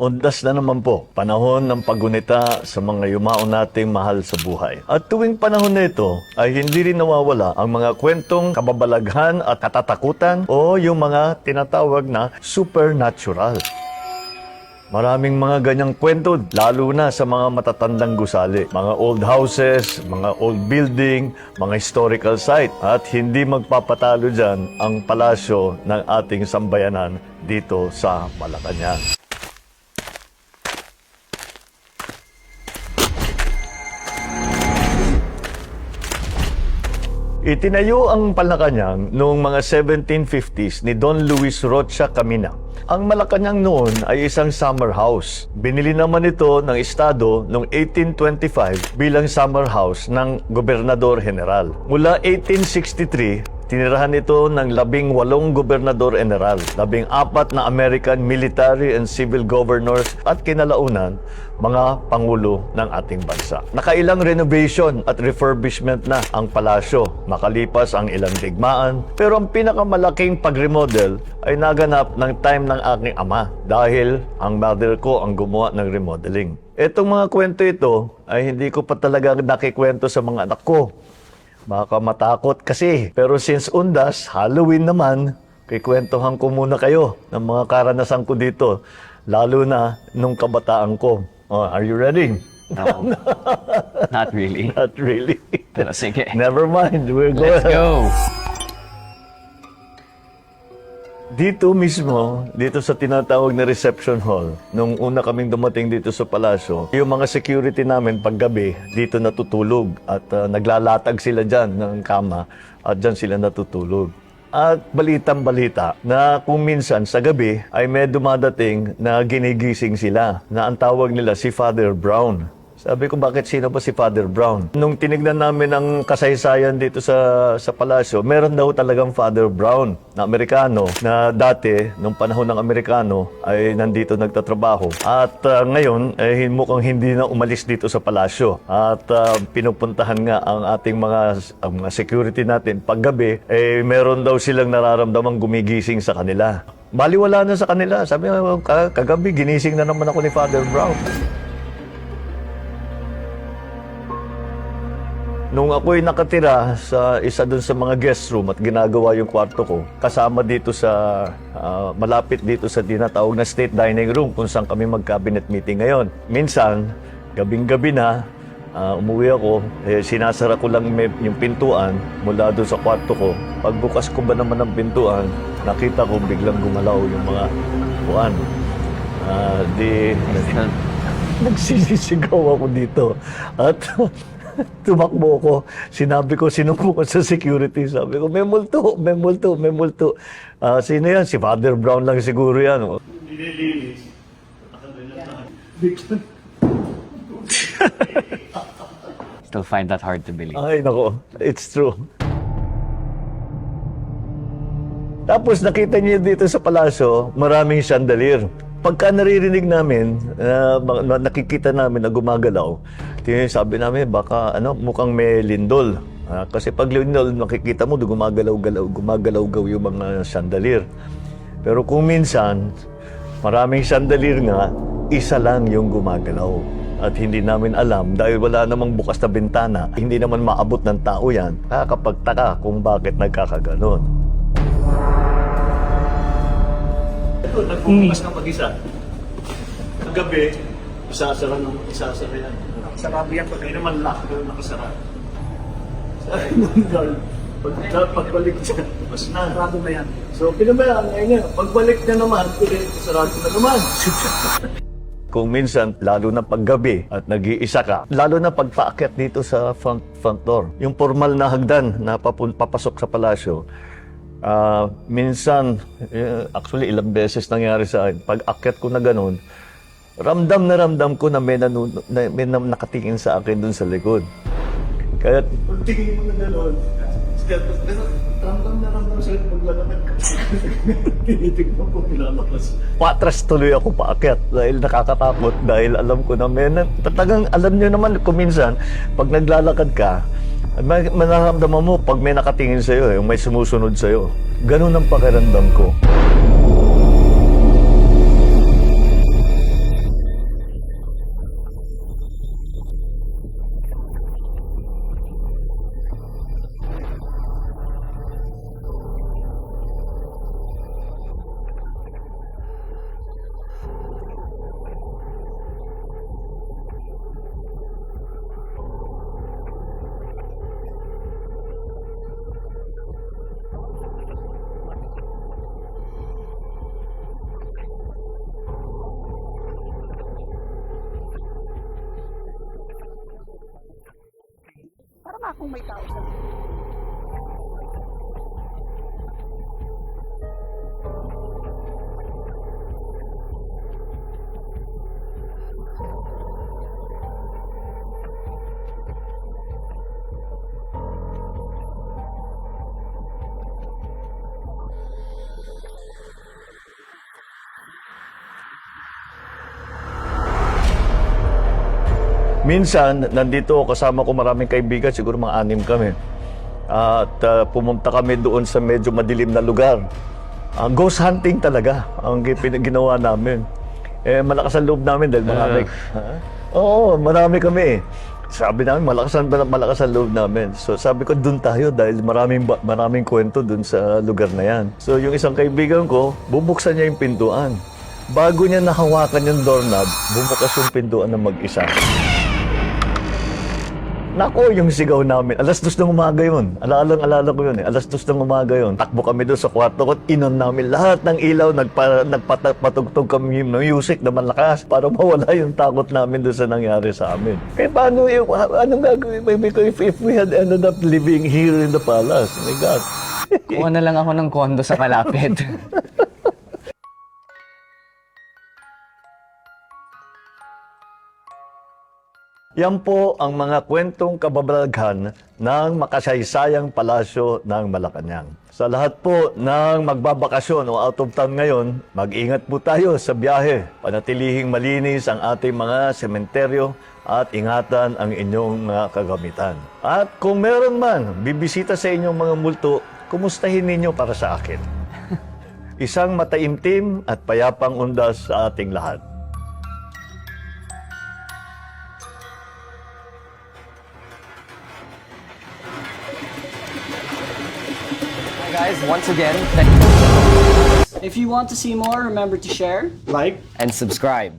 Undas na naman po, panahon ng paggunita sa mga yumao nating mahal sa buhay. At tuwing panahon na ito, ay hindi rin nawawala ang mga kwentong kababalaghan at katatakutan o yung mga tinatawag na supernatural. Maraming mga ganyang kwento, lalo na sa mga matatandang gusali. Mga old houses, mga old building, mga historical site. At hindi magpapatalo dyan ang palasyo ng ating sambayanan dito sa Malacanang. Itinayo ang Malacanang noong mga 1750s ni Don Luis Rocha Camina. Ang Malacanang noon ay isang summer house. Binili naman ito ng Estado noong 1825 bilang summer house ng Gobernador General. Mula 1863, tinirahan ito ng 18 gobernador general, 14 na American military and civil governors at kinalaunan, mga pangulo ng ating bansa. Nakailang renovation at refurbishment na ang palasyo, makalipas ang ilang digmaan, pero ang pinakamalaking pag-remodel ay naganap ng time ng aking ama dahil ang mother ko ang gumawa ng remodeling. Etong mga kwento ito ay hindi ko pa talaga nakikwento sa mga anak ko. Baka matakot kasi. Pero since Undas, Halloween naman, kikwentuhan ko muna kayo ng mga karanasan ko dito. Lalo na nung kabataan ko. Oh, are you ready? No, not really. Not really. Pero sige. Never mind. We're Let's go! Dito mismo, dito sa tinatawag na reception hall, nung una kaming dumating dito sa palasyo, yung mga security namin paggabi, dito natutulog at naglalatag sila dyan ng kama at dyan sila natutulog. At balitang-balita na kung minsan sa gabi ay may dumadating na ginigising sila na ang tawag nila si Father Brown. Sabi ko, bakit sino ba si Father Brown? Nung tinignan namin ang kasaysayan dito sa palasyo, meron daw talagang Father Brown na Amerikano na dati, nung panahon ng Amerikano, ay nandito nagtatrabaho. At ngayon, ay mukhang hindi na umalis dito sa palasyo. At pinupuntahan nga ang ating mga security natin. Paggabi, meron daw silang nararamdamang gumigising sa kanila. Baliwala na sa kanila. Sabi nga, kagabi, ginising na naman ako ni Father Brown. Nung ako'y nakatira sa isa dun sa mga guest room at ginagawa yung kwarto ko, kasama dito sa, malapit dito sa tinatawag na state dining room kung saan kami mag-cabinet meeting ngayon. Minsan, gabing-gabi na, umuwi ako, sinasara ko lang yung pintuan mula doon sa kwarto ko. Pagbukas ko ba naman ng pintuan, nakita ko biglang gumalaw yung mga buwan. Nagsisisigaw ako dito. At tumakbo ko. Sinabi ko, sinuko ko sa security. Sabi ko, may multo, may multo, may multo. Sino yan? Si Father Brown lang siguro yan. Still find that hard to believe. Ay, nako. It's true. Tapos nakita niyo dito sa palasyo, maraming chandelier. Pagka naririnig namin, nakikita namin na gumagalaw, sabi namin, baka mukhang may lindol. Kasi pag lindol, nakikita mo, gumagalaw-gaw yung mga chandelier. Pero kung minsan, maraming chandelier nga, isa lang yung gumagalaw. At hindi namin alam, dahil wala namang bukas na bintana, hindi naman maabot ng tao yan, kakapagtaka kung bakit nagkakaganon. Ito, nagbubukas ng mag-isa. Ang gabi, isasara yan. Sarado yan, pag naman lock, pero nakasara. Pagbalik siya, mas na. Sarado na yan. So, pinabayaan ngayon niya. Pagbalik niya naman, sarado na naman. Kung minsan, lalo na paggabi at nag-iisa ka, lalo na pagpaakyat dito sa front door, yung formal na hagdan na papasok sa palasyo, minsan, actually ilang beses nangyari sa akin, pag akyat ko na ganun, ramdam ko na may nakatingin sa akin dun sa likod. Kaya, pag tingin mo na ganun, ramdam sa akin paglalakad ka. Tinitignan ko pinalabas. Patras tuloy ako paakyat dahil nakakatakot, dahil alam ko na talagang alam nyo naman kung minsan, pag naglalakad ka, manaramdaman mo pag may nakatingin sa'yo, yung may sumusunod sa'yo. Ganun ang pakiramdam ko. kung may tao sa Minsan, nandito ako, kasama ko maraming kaibigan, siguro mga 6 kami. At pumunta kami doon sa medyo madilim na lugar. Ghost hunting talaga ang ginawa namin. Malakas ang loob namin dahil marami. Oo, marami kami. Sabi namin, malakas ang loob namin. So sabi ko, doon tayo dahil maraming kwento doon sa lugar na yan. So yung isang kaibigan ko, bubuksan niya yung pintuan. Bago niya nahawakan yung doorknob, bumukas yung pintuan ng mag-isa. Nako, yung sigaw namin. 2:00 ng umaga yun. Alala ko yun eh. 2:00 ng umaga yun. Takbo kami doon sa kwarto ko. Inon namin lahat ng ilaw. Nagpatugtog kami ng music na malakas para mawala yung takot namin doon sa nangyari sa amin. Eh paano yung, anong gagawin? If we had ended up living here in the palace. Oh my God. Kuha na lang ako ng kondo sa malapit. Yan po ang mga kwentong kababalaghan ng makasaysayang palasyo ng Malacanang. Sa lahat po ng magbabakasyon o out of town ngayon, mag-ingat po tayo sa biyahe. Panatilihing malinis ang ating mga sementeryo at ingatan ang inyong mga kagamitan. At kung meron man bibisita sa inyong mga multo, kumustahin ninyo para sa akin. Isang mataimtim at payapang undas sa ating lahat. Guys, once again, If you want to see more, remember to share, like, and subscribe.